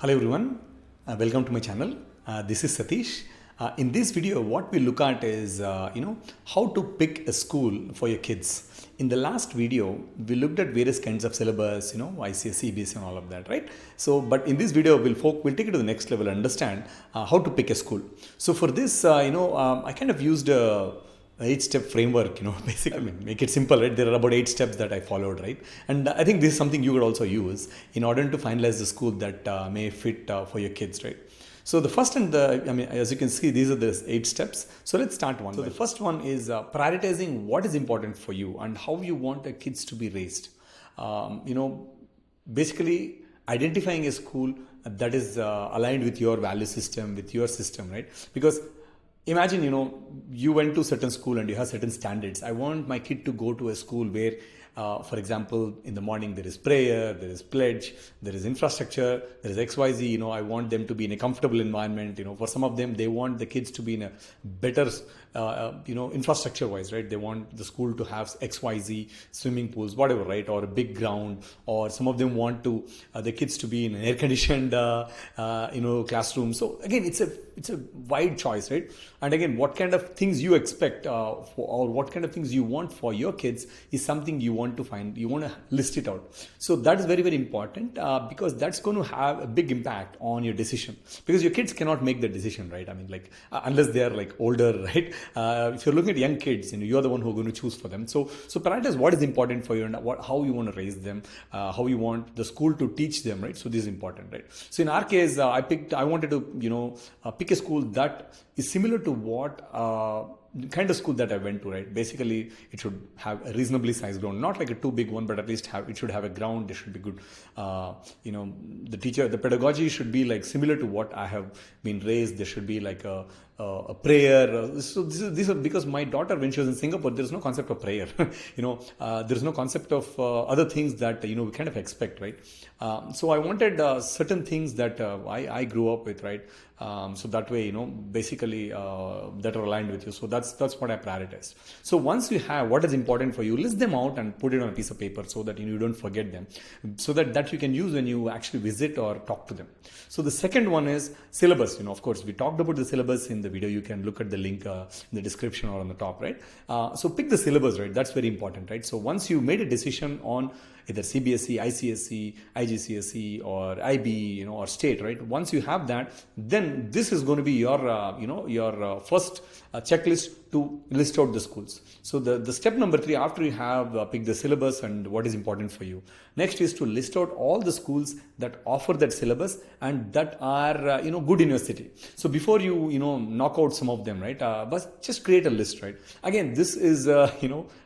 Hello everyone, welcome to my channel. This is Satish. In this video, what we look at is how to pick a school for your kids. In the last video, we looked at various kinds of syllabus, ICSE, CBSE, and all of that, right? So, but in this video, we'll take it to the next level, understand how to pick a school. So for this, I kind of used a 8-step framework, basically. I mean, make it simple, right? There are about 8 steps that I followed, right? And I think this is something you could also use in order to finalize the school that may fit for your kids, right? So the first as you can see, these are the 8 steps. So let's start one. So the first one is prioritizing what is important for you and how you want the kids to be raised. Basically identifying a school that is aligned with your value system, with your system, right? Because imagine, you went to certain school and you have certain standards. I want my kid to go to a school where, for example, in the morning there is prayer, there is pledge, there is infrastructure, there is XYZ. I want them to be in a comfortable environment. For some of them, they want the kids to be in a better, infrastructure wise, right? They want the school to have XYZ, swimming pools, whatever, right? Or a big ground. Or some of them want to the kids to be in an air conditioned, classroom. So again, it's a wide choice, right? And again, what kind of things you expect or what kind of things you want for your kids is something you want to find. You want to list it out. So that is very, very important because that's going to have a big impact on your decision. Because your kids cannot make the decision, right? I mean, unless they are older, right? If you're looking at young kids, you're the one who are going to choose for them. So prioritize what is important for you and how you want to raise them, how you want the school to teach them, right? So this is important, right? So in our case, I wanted to, pick a school that is similar to what kind of school that I went to, right? Basically, it should have a reasonably sized ground, not like a too big one, but at least it should have a ground. It should be good. The pedagogy should be similar to what I have been raised. There should be a prayer. So these are because my daughter, when she was in Singapore, there is no concept of prayer. There is no concept of other things that we kind of expect, right? So I wanted certain things that I grew up with, right? So that way, basically that are aligned with you. So that's what I prioritized. So once you have what is important for you, list them out and put it on a piece of paper so that you don't forget them, so that you can use when you actually visit or talk to them. So the second one is syllabus. Of course, we talked about the syllabus in the video. You can look at the link in the description or on the top, right? So pick the syllabus, right? That's very important, right? So once you made a decision on either CBSE, ICSE, IGCSE, or IB, or state, right? Once you have that, then this is going to be your, first checklist to list out the schools. So the step number 3, after you have picked the syllabus and what is important for you, next is to list out all the schools that offer that syllabus and that are, good in your city. So before you, knock out some of them, right? But just create a list, right? Again, this is,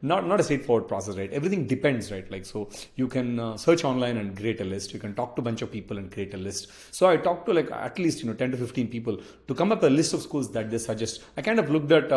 not a straightforward process, right? Everything depends, right? So you can search online and create a list. You can talk to a bunch of people and create a list. So I talked to at least 10 to 15 people to come up a list of schools that they suggest. I kind of looked at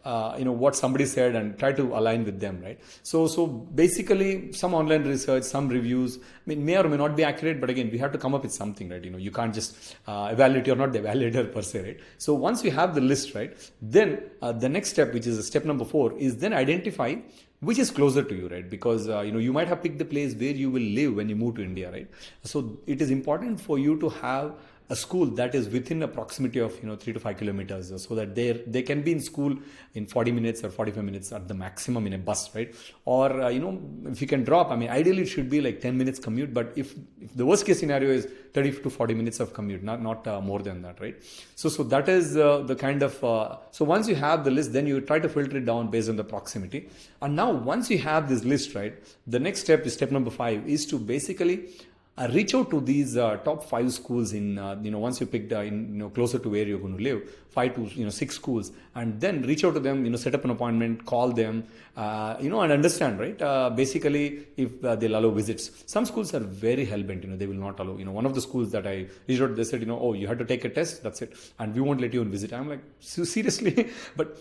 what somebody said and try to align with them, right? So basically some online research, some reviews, may or may not be accurate, but again, we have to come up with something, right? You can't just evaluate. You're not the evaluator per se, right? So once you have the list, right, then the next step, which is step number 4, is then identify which is closer to you, right? Because, you might have picked the place where you will live when you move to India, right? So it is important for you to have a school that is within a proximity of 3 to 5 kilometers, so that they can be in school in 40 minutes or 45 minutes at the maximum in a bus, right? Or if you can drop, ideally it should be 10 minutes commute, but if the worst case scenario is 30 to 40 minutes of commute, not more than that, right? So that is the kind of so once you have the list, then you try to filter it down based on the proximity. And now once you have this list, right, the next step is step number 5, is to basically reach out to these top 5 schools in, once you picked, closer to where you're going to live, 5 to 6 schools, and then reach out to them, set up an appointment, call them, and understand, right? Basically, if they'll allow visits. Some schools are very hell-bent, they will not allow. One of the schools that I reached out, they said, oh, you have to take a test, that's it, and we won't let you in visit. I'm like, seriously? but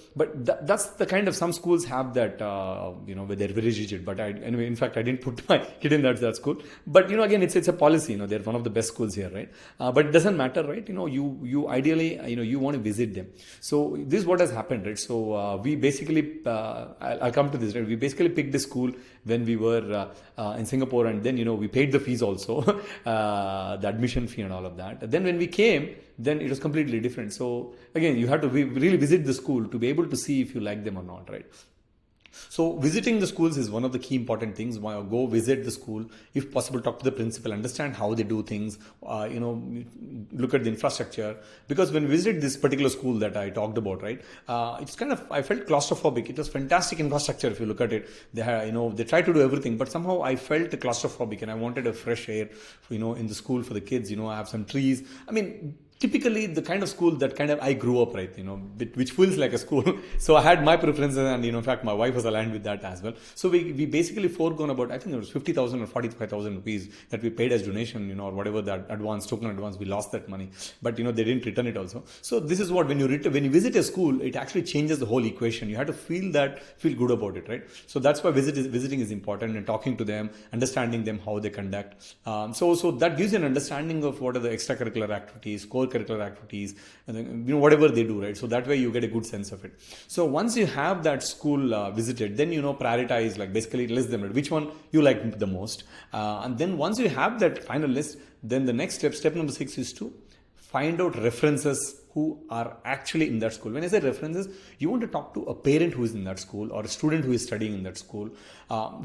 that's the kind of, some schools have that, where they're very rigid. But anyway, in fact, I didn't put my kid in that school. But, again, it's it's a policy, they're one of the best schools here, right? But it doesn't matter, right? You ideally, you want to visit them. So this is what has happened, right? So we basically, I'll come to this, right? We basically picked the school when we were in Singapore, and then, we paid the fees also, the admission fee and all of that. Then when we came, then it was completely different. So again, you have to really visit the school to be able to see if you like them or not, right? So visiting the schools is one of the key important things. Go visit the school, if possible, talk to the principal, understand how they do things, look at the infrastructure. Because when we visited this particular school that I talked about, right, it's kind of, I felt claustrophobic. It was fantastic infrastructure if you look at it. They try to do everything, but somehow I felt claustrophobic and I wanted a fresh air, in the school for the kids. I have some trees. I mean, typically the kind of school that kind of I grew up, right, which feels like a school. So I had my preferences, and in fact my wife was aligned with that as well. So we basically foregone about, I think it was 50,000 or 45,000 rupees that we paid as donation, or whatever that token advance, we lost that money, but they didn't return it also. So this is what, when you visit a school, it actually changes the whole equation. You have to feel good about it, right? So that's why visiting is important, and talking to them, understanding them, how they conduct. So that gives you an understanding of what are the extracurricular activities, core curricular activities, and then, whatever they do, right? So that way you get a good sense of it. So once you have that school visited, then prioritize, like basically list them, right? Which one you like the most, and then once you have that final list, then the next step number 6 is to find out references who are actually in that school. When I say references, you want to talk to a parent who is in that school, or a student who is studying in that school,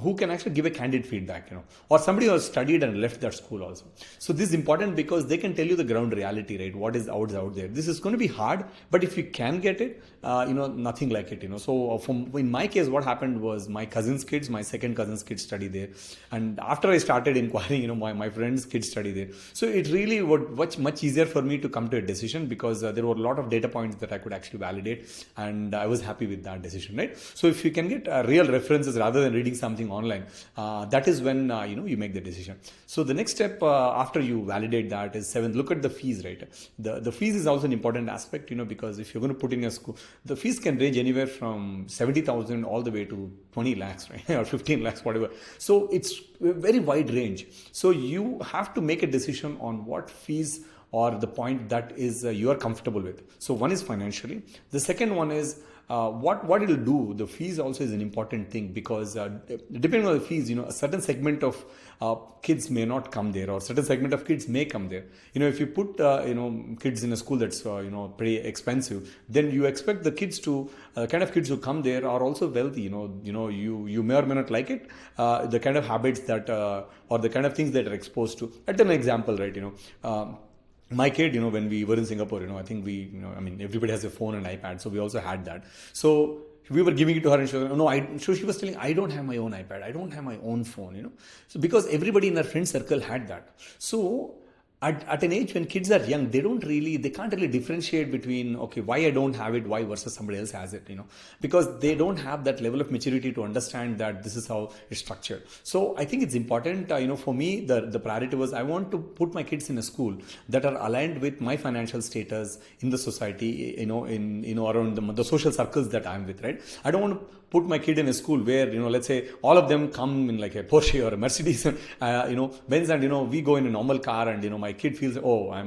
who can actually give a candid feedback, or somebody who has studied and left that school also. So this is important because they can tell you the ground reality, right? What is out there. This is going to be hard, but if you can get it, nothing like it, So in my case, what happened was my second cousin's kids study there. And after I started inquiring, my friend's kids study there. So it really was much easier for me to come to a decision, because there were a lot of data points that I could actually validate, and I was happy with that decision, right? So if you can get real references rather than reading something online, that is when you make the decision. So the next step after you validate that is 7th, look at the fees, right? The fees is also an important aspect, because if you're going to put in a school, the fees can range anywhere from 70,000 all the way to 20 lakhs, right? Or 15 lakhs, whatever. So it's a very wide range. So you have to make a decision on what fees or the point that is you are comfortable with. So one is financially. The second one is what it will do. The fees also is an important thing, because depending on the fees, a certain segment of kids may not come there, or certain segment of kids may come there. If you put kids in a school that's pretty expensive, then you expect the kids to kind of kids who come there are also wealthy. You may or may not like it, the kind of habits that or the kind of things that are exposed to. At an example, right? My kid, when we were in Singapore, I think everybody has a phone and iPad, so we also had that. So we were giving it to her, and she was telling, I don't have my own iPad, I don't have my own phone, So because everybody in our friend circle had that. So at an age when kids are young, they can't really differentiate between, okay, why I don't have it, why versus somebody else has it, because they don't have that level of maturity to understand that this is how it's structured. So I think it's important, for me, the priority was, I want to put my kids in a school that are aligned with my financial status in the society, around the social circles that I'm with, right? I don't want to put my kid in a school where, let's say all of them come in like a Porsche or a Mercedes, Benz, and, we go in a normal car, and, my kid feels, oh, I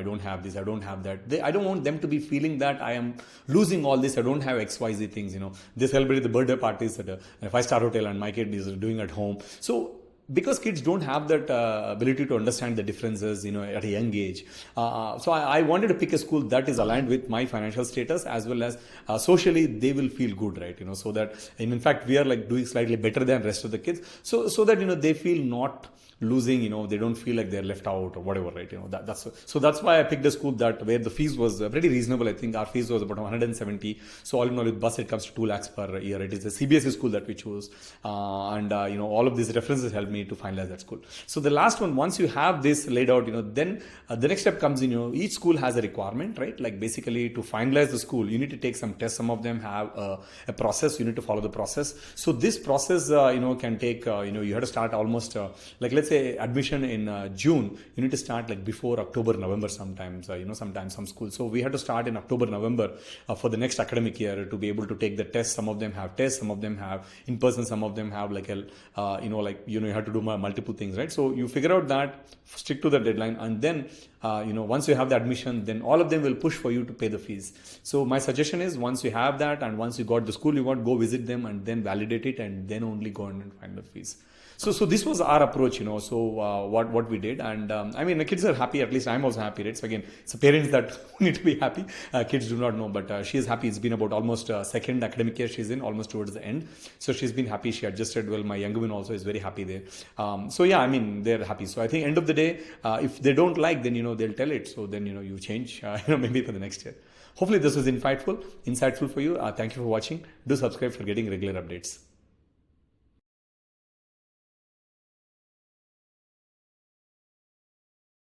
don't have this, I don't have that. I don't want them to be feeling that I am losing all this, I don't have XYZ things, They celebrate the birthday parties at a 5-star hotel, and my kid is doing at home. So because kids don't have that ability to understand the differences, at a young age. So I wanted to pick a school that is aligned with my financial status, as well as socially they will feel good, right? So that, and in fact, we are like doing slightly better than rest of the kids. So that, they feel not losing, they don't feel like they're left out or whatever, right? That's why I picked a school where the fees was pretty reasonable. I think our fees was about 170. So all in all, with bus, it comes to 2 lakhs per year. It is a CBSE school that we chose. And all of these references helped me to finalize that school. So the last one, once you have this laid out, then the next step comes in, each school has a requirement, right? Like basically to finalize the school, you need to take some tests. Some of them have a process. You need to follow the process. So this process, can take, you have to start almost like, let's say admission in June, you need to start like before October, November sometimes, sometimes some schools. So we had to start in October, November for the next academic year to be able to take the test. Some of them have tests, some of them have in person, some of them have like you have to do multiple things, right? So you figure out that, stick to the deadline, and then once you have the admission, then all of them will push for you to pay the fees. So my suggestion is, once you have that and once you got the school you want, go visit them and then validate it, and then only go and find the fees. So this was our approach, So what we did, and the kids are happy. At least I'm also happy, right? So again, it's the parents that need to be happy. Kids do not know, but she is happy. It's been about almost second academic year she's in, almost towards the end. So she's been happy. She adjusted well. My younger one also is very happy there. They're happy. So I think end of the day, if they don't like, then they'll tell it. So then you change, maybe for the next year. Hopefully this was insightful for you. Thank you for watching. Do subscribe for getting regular updates.